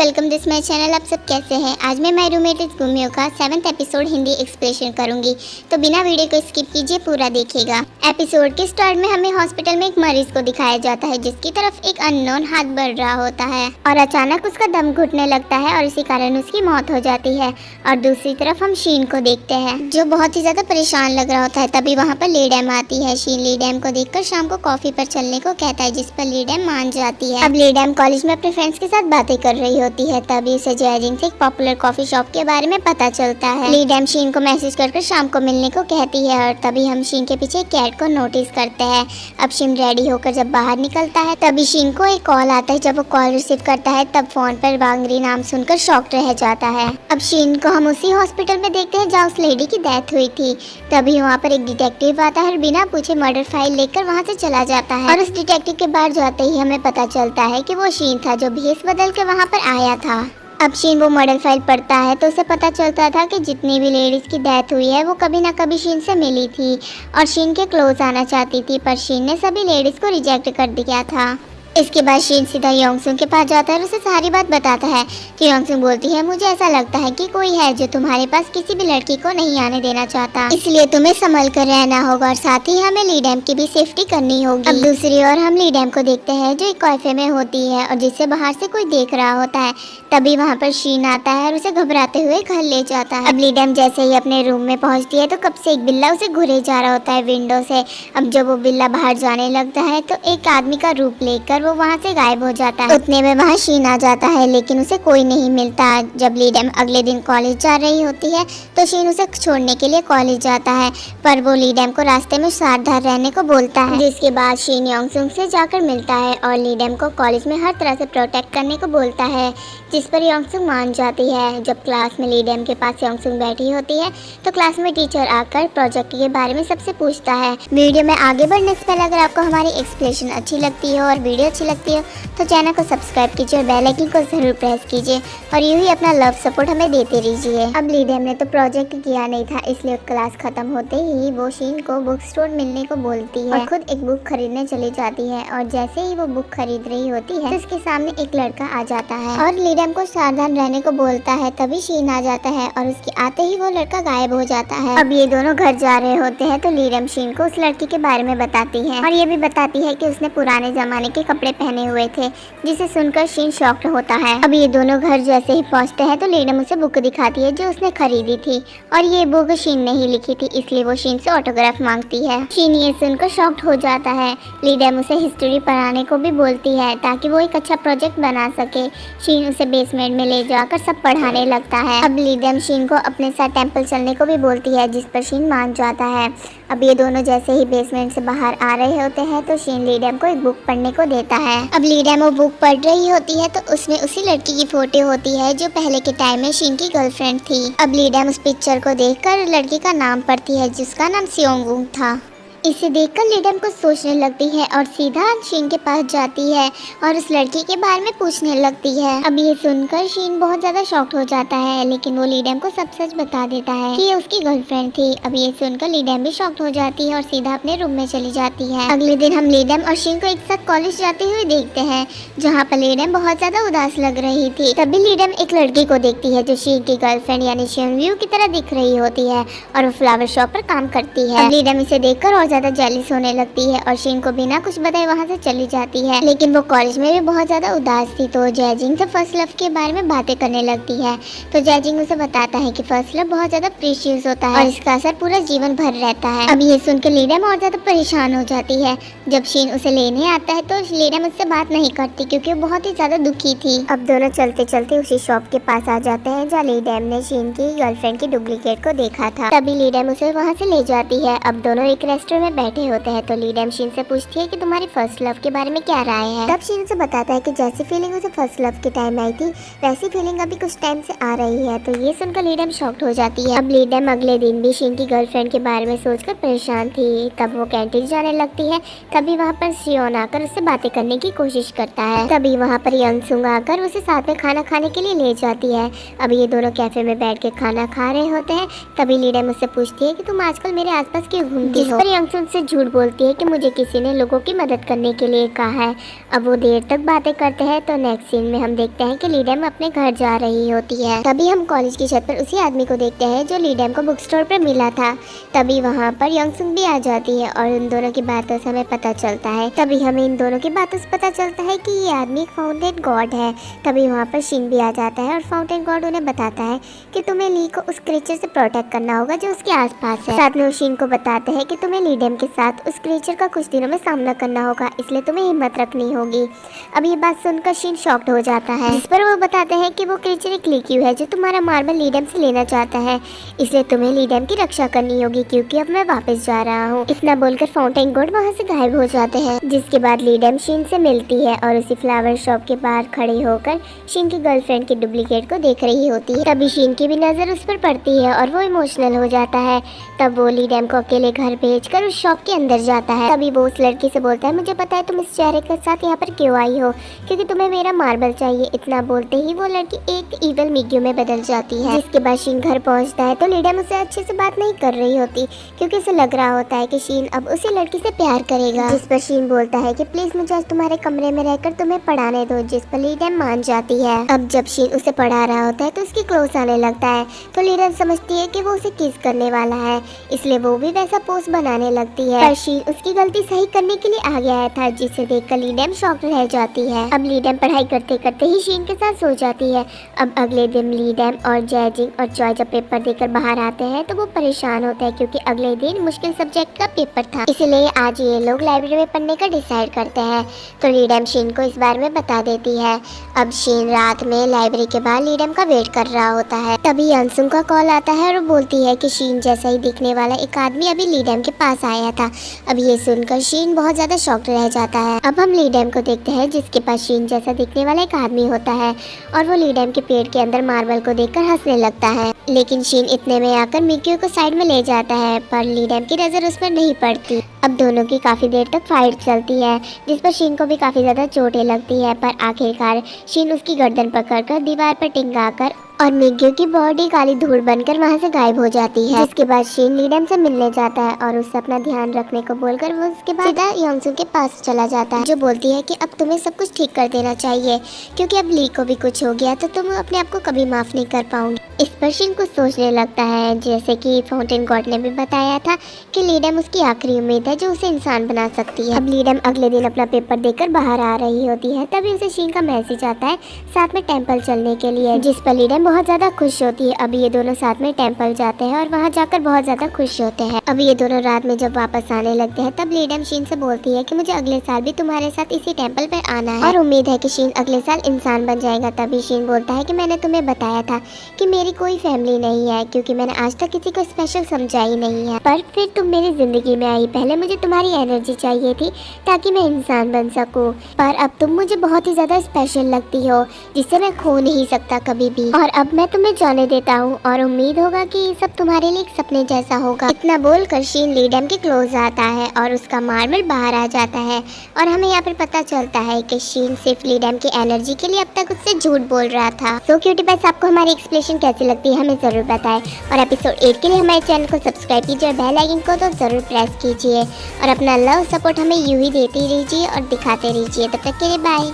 Welcome this my channel. आप सब कैसे हैं? आज मैं माय रूममेट इज गुमियो का 7th एपिसोड हिंदी एक्सप्लेनेशन करूंगी, तो बिना वीडियो को स्किप कीजिए, पूरा देखिएगा। एपिसोड के स्टार्ट में हमें हॉस्पिटल में एक मरीज को दिखाया जाता है जिसकी तरफ एक अननोन हाथ बढ़ रहा होता है और अचानक उसका दम घुटने लगता है और इसी कारण उसकी मौत हो जाती है। और दूसरी तरफ हम शीन को देखते हैं जो बहुत ही ज्यादा परेशान लग रहा होता है। तभी वहाँ पर ली डैम आती है। शीन ली डैम को देखकर शाम को कॉफी पर चलने को कहता है, जिस पर ली डैम मान जाती है। अब ली डैम कॉलेज में अपने फ्रेंड्स के साथ बातें कर रही होती है। तभी उसे जयजिंग से एक पॉपुलर कॉफी शॉप के बारे में पता चलता है। ली डैम शीन को मैसेज कर शाम को मिलने को कहती है और तभी हम शीन के पीछे कैट को नोटिस करते हैं। अब शीन रेडी होकर जब बाहर निकलता है तभी शीन को एक कॉल आता है। जब वो कॉल रिसीव करता है तब फोन पर वांगरी नाम सुनकर शॉक्ड रह जाता है। अब शीन को हम उसी हॉस्पिटल में देखते हैं जहाँ उस लेडी की डेथ हुई थी। तभी वहाँ पर एक डिटेक्टिव आता है और बिना पूछे मर्डर फाइल लेकर वहाँ से चला जाता है। और उस डिटेक्टिव के बाहर जाते ही हमें पता चलता है कि वो शीन था जो भेष बदल के वहाँ पर आया था। अब शीन वो मर्डर फाइल पढ़ता है तो उसे पता चलता था कि जितनी भी लेडीज की डेथ हुई है वो कभी ना कभी शीन से मिली थी और शीन के क्लोज आना चाहती थी, पर शीन ने सभी लेडीज को रिजेक्ट कर दिया था। इसके बाद शीन सीधा योंगसुन के पास जाता है और उसे सारी बात बताता है कि योंगसुन बोलती है, मुझे ऐसा लगता है कि कोई है जो तुम्हारे पास किसी भी लड़की को नहीं आने देना चाहता, इसलिए तुम्हें संभल कर रहना होगा और साथ ही हमें ली डैम की भी सेफ्टी करनी होगी। अब दूसरी ओर हम ली डैम को देखते हैं जो एक कैफे में होती है और जिसे बाहर से कोई देख रहा होता है। तभी वहाँ पर शीन आता है और उसे घबराते हुए घर ले जाता है। अब ली डैम जैसे ही अपने रूम में पहुँचती है तो कब से एक बिल्ला उसे घुरे जा रहा होता है विंडो से। अब जब वो बिल्ला बाहर जाने लगता है तो एक आदमी का रूप लेकर वो वहाँ से गायब हो जाता है। उतने में वहाँ शीन आ जाता है लेकिन उसे कोई नहीं मिलता। जब ली डैम अगले दिन कॉलेज जा रही होती है तो शीन उसे छोड़ने के लिए कॉलेज जाता है, पर वो ली डैम को रास्ते में सावधान रहने को बोलता है। जिसके बाद शीन योंगसुन से जाकर मिलता है और ली डैम को कॉलेज में हर तरह से प्रोटेक्ट करने को बोलता है, जिस पर योंगसुन मान जाती है। जब क्लास में ली डैम के पास योंगसुन बैठी होती है तो क्लास में टीचर आकर प्रोजेक्ट के बारे में सबसे पूछता है। वीडियो में आगे बढ़ने से पहले अगर आपको हमारी एक्सप्लेनेशन अच्छी लगती है और वीडियो अच्छी लगती है तो चैनल को सब्सक्राइब कीजिए और बेल आइकन को जरूर प्रेस कीजिए और यूं ही अपना लव सपोर्ट हमें देते रहिए। अब ली डैम ने तो प्रोजेक्ट किया नहीं था, इसलिए क्लास खत्म होते ही वो शीन को बुक स्टोर मिलने को बोलती है और खुद एक बुक खरीदने चली जाती है। और जैसे ही वो बुक खरीद रही होती है तो उसके सामने एक लड़का आ जाता है और ली डैम को सावधान रहने को बोलता है। तभी शीन आ जाता है और उसके आते ही वो लड़का गायब हो जाता है। अब ये दोनों घर जा रहे होते हैं तो ली डैम शीन को उस लड़की के बारे में बताती है और ये भी बताती है कि उसने पुराने जमाने के कपड़े पहने हुए थे, जिसे सुनकर शीन शॉक्ड होता है। अब ये दोनों घर जैसे ही पहुंचते हैं तो ली डैम उसे बुक दिखाती है जो उसने खरीदी थी और ये बुक शीन ने ही लिखी थी, इसलिए वो शीन से ऑटोग्राफ मांगती है। शीन ये सुनकर शॉक्ड हो जाता है। ली डैम उसे हिस्ट्री पढ़ाने को भी बोलती है ताकि वो एक अच्छा प्रोजेक्ट बना सके। शीन उसे बेसमेंट में ले जाकर सब पढ़ाने लगता है। अब ली डैम शीन को अपने साथ टेंपल चलने को भी बोलती है, जिस पर शीन मान जाता है। अब ये दोनों जैसे ही बेसमेंट से बाहर आ रहे होते हैं तो शीन ली डैम को एक बुक पढ़ने को देता है। अब ली डैम वो बुक पढ़ रही होती है तो उसमें उसी लड़की की फोटो होती है जो पहले के टाइम में शीन की गर्लफ्रेंड थी। अब ली डैम उस पिक्चर को देखकर लड़की का नाम पढ़ती है जिसका नाम सियोंगवूंग था। इसे देखकर ली डैम कुछ सोचने लगती है और सीधा शीन के पास जाती है और उस लड़की के बारे में पूछने लगती है। अब ये सुनकर शीन बहुत ज्यादा शॉक्ड हो जाता है लेकिन वो ली डैम को सब सच बता देता है कि ये उसकी गर्लफ्रेंड थी। अब ये सुनकर ली डैम भी शॉक्ड हो जाती है और सीधा अपने रूम में चली जाती है। अगले दिन हम ली डैम और शीन को एक साथ कॉलेज जाते हुए देखते हैं जहाँ पर ली डैम बहुत ज्यादा उदास लग रही थी। तभी ली डैम एक लड़की को देखती है जो शीन की गर्लफ्रेंड यानी शियोंव्यू की तरह दिख रही होती है और वो फ्लावर शॉप पर काम करती है। अब ली डैम इसे देखकर और ज्यादा जेलिस होने लगती है और शीन को बिना कुछ बताए वहाँ से चली जाती है। लेकिन वो कॉलेज में भी बहुत ज्यादा उदास थी तो जयजिंग से फर्स्ट लव के बारे में बातें करने लगती है। तो जयजिंग उसे बताता है कि फर्स्ट लव बहुत ज्यादा प्रीशियस होता है और इसका असर पूरा जीवन भर रहता है। अब ये सुनकर ली डैम और ज्यादा परेशान हो जाती है। जब शीन उसे लेने आता है तो ली डैम उससे बात नहीं करती क्योंकि वो बहुत ही ज्यादा दुखी थी। अब दोनों चलते चलते उसी शॉप के पास आ जाते हैं जहाँ ली डैम ने शीन की गर्लफ्रेंड की डुप्लीकेट को देखा था। तभी ली डैम उसे वहाँ से ले जाती है। अब दोनों एक रेस्टोरेंट में बैठे होते हैं तो ली डैम शीन से पूछती है कि तुम्हारी फर्स्ट लव के बारे में क्या राय है। तब शीन उसे बताता है कि जैसी फीलिंग उसे फर्स्ट लव के टाइम आई थी वैसी फीलिंग अभी कुछ टाइम से आ रही है। तो ये सुनकर ली डैम शॉक्ड हो जाती है। अब ली डैम अगले दिन भी शीन की गर्लफ्रेंड के बारे में सोचकर परेशान थी। तब वो कैंटीन जाने लगती है। तभी वहाँ पर शियोन आकर उससे बातें करने की कोशिश करता है। तभी वहाँ पर योंगसुन आकर उसे साथ में खाना खाने के लिए ले जाती है। अब ये दोनों कैफे में बैठ के खाना खा रहे होते हैं। तभी ली डैम उससे पूछती है कि तुम आजकल मेरे आसपास क्यों घूमती हो। पर यंगसुन उनसे झूठ बोलती है कि मुझे किसी ने लोगों की मदद करने के लिए कहा है। अब वो देर तक बातें करते हैं तो नेक्स्ट सीन में हम देखते हैं कि लीडम अपने घर जा रही होती है। तभी हम कॉलेज की छत पर उसी आदमी को देखते हैं जो लीडम को बुक स्टोर पर मिला था। तभी वहाँ पर यंगसुन भी आ जाती है और उन दोनों की बातों से हमें पता चलता है। तभी हमें इन दोनों की बातों से पता चलता है कि ये आदमी एक फाउंटेन गॉड है। तभी वहाँ पर शिन भी आ जाता है और फाउंटेन गॉड उन्हें बताता है कि तुम्हें ली को उस क्रीचर से प्रोटेक्ट करना होगा जो उसके आसपास है। साथ में वो शिन को बताते हैं कि तुम्हें लीडम के साथ उस क्रीचर का कुछ दिनों में सामना करना होगा, इसलिए तुम्हें हिम्मत रखनी होगी। अब ये बात सुनकर शिन शॉक्ड हो जाता है, जिस पर वो बताते हैं कि वो क्रीचर एक लीक्यू है जो तुम्हारा मार्बल लीडम से लेना चाहता है, इसलिए तुम्हें लीडम की रक्षा करनी होगी क्योंकि अब मैं वापस जा रहा हूँ। इतना बोलकर फाउंटेन गॉड वहाँ से गायब हो जाते हैं। जिसके बाद लीडम शिन से मिलती है और उसी फ्लावर शॉप के बाहर खड़ी होकर शिन की गर्लफ्रेंड के डुप्लीकेट को देख रही होती है। तभी शिन की भी नजर उस पर पड़ती है और वो इमोशनल हो जाता है। तब वो लीडम को अकेले घर भेजकर उस शॉप के अंदर जाता है। तभी वो उस लड़की से बोलता है, मुझे पता है तुम इस चेहरे के साथ यहाँ पर क्यों आई हो, क्योंकि तुम्हें मेरा मार्बल चाहिए। इतना बोलते ही वो लड़की एक ईवल मिग्यू में बदल जाती है। जिसके बाद शिन घर पहुँचता है तो लीडम उससे अच्छे से बात नहीं कर रही होती क्योंकि उसे लग रहा होता है कि शिन अब उसी लड़की से प्यार करेगा। जिस पर शिन बोलता है कि प्लीज मुझे आज तुम्हारे कमरे में रहकर तुम्हें पढ़ाने दो, जिस पर लीडम मान जाती है। अब जब शिन उसे पढ़ा रहा होता है तो उसकी क्लोज आने लगता है तो लीडम समझती है कि वो उसे किस करने वाला है, इसलिए वो भी वैसा पोज बनाने लगती है। पर शिन उसकी गलती सही करने के लिए आ गया था, जिसे देखकर लीडम शॉक्ड रह जाती है। अब लीडम पढ़ाई करते करते ही शिन के साथ सो जाती है। अब अगले दिन लीडम और जैजिंग और जॉय जब पेपर देकर बाहर आते हैं तो वो परेशान होते हैं क्योंकि अगले दिन मुश्किल सब्जेक्ट का पेपर था, इसलिए आज ये लोग लाइब्रेरी में पढ़ने का डिसाइड करते हैं। तो लीडम शिन को इस बारे में बता देती है। अब शिन रात में लाइब्रेरी के बाहर लीडम का वेट कर रहा होता है। तभी यंगसुन का कॉल आता है और वो बोलती है कि शिन जैसा ही दिखने वाला एक आदमी अभी लीडम के पास आया था। अब ये सुनकर शिन बहुत ज्यादा शॉक्ड रह जाता है। अब हम लीडम को देखते हैं जिसके पास शिन जैसा दिखने वाला एक आदमी होता है और वो लीडम के पेट के अंदर मार्बल को देखकर हंसने लगता है। लेकिन शिन इतने में आकर मिक्यू को साइड में ले जाता है पर लीडम की नजर उस पर नहीं पड़ती। अब दोनों की काफी देर तक फाइट चलती है जिस पर शिन को भी काफी ज्यादा चोटें लगती है, पर आखिरकार शिन उसकी गर्दन पकड़कर दीवार पर टिंगाकर और मिग्यू की बॉडी काली धूल बनकर वहां से गायब हो जाती है। जिसके बाद शिन लीडम से मिलने जाता है और उससे अपना ध्यान रखने को बोलकर वो उसके बाद सीधा यंगसुन के पास चला जाता है, जो बोलती है कि अब तुम्हें सब कुछ ठीक कर देना चाहिए क्योंकि अब ली को भी कुछ हो गया तो तुम अपने आप को कभी माफ नहीं कर पाओगे। इस पर शिन कुछ सोचने लगता है, जैसे कि फाउंटेन गॉड ने भी बताया था कि लीडम उसकी आखिरी उम्मीद है जो उसे इंसान बना सकती है। अब लीडम अगले दिन अपना पेपर देकर बाहर आ रही होती है, तभी उसे शिन का मैसेज आता है साथ में टेम्पल चलने के लिए, जिस पर लीडम बहुत ज्यादा खुश होती है। अब ये दोनों साथ में टेम्पल जाते हैं और वहाँ जाकर बहुत ज्यादा खुश होते हैं। अब ये दोनों रात में जब वापस आने लगते हैं तब लीडम शिन से बोलती है कि मुझे अगले साल भी तुम्हारे साथ इसी टेम्पल पर आना है और उम्मीद है कि शिन अगले साल इंसान बन जाएगा। तभी शिन बोलता है कि मैंने तुम्हें बताया था कि मेरी कोई फैमिली नहीं है क्योंकि मैंने आज तक किसी को स्पेशल समझा ही नहीं है, पर फिर तुम मेरी जिंदगी में आई। पहले मुझे तुम्हारी एनर्जी चाहिए थी ताकि मैं इंसान बन सकूं, पर अब तुम मुझे बहुत ही ज्यादा स्पेशल लगती हो जिसे मैं खो नहीं सकता कभी भी, और अब मैं तुम्हें जाने देता हूँ और उम्मीद होगा कि ये सब तुम्हारे लिए एक सपने जैसा होगा। इतना बोलकर शिन लीडम के क्लोज आता है और उसका मार्बल बाहर आ जाता है और हमें यहाँ पर पता चलता है कि शिन सिर्फ लीडम की एनर्जी के लिए अब तक उससे झूठ बोल रहा था। सो क्यूटी बस आपको हमारी एक्सप्लेनेशन कैसी लगती है हमें जरूर बताएं और एपिसोड 8 के लिए हमारे चैनल को सब्सक्राइब कीजिए और बेल आइकन को तो जरूर प्रेस कीजिए और अपना लव सपोर्ट हमें यूं ही देते रहिए और दिखाते रहिए। तब तक के लिए बाय।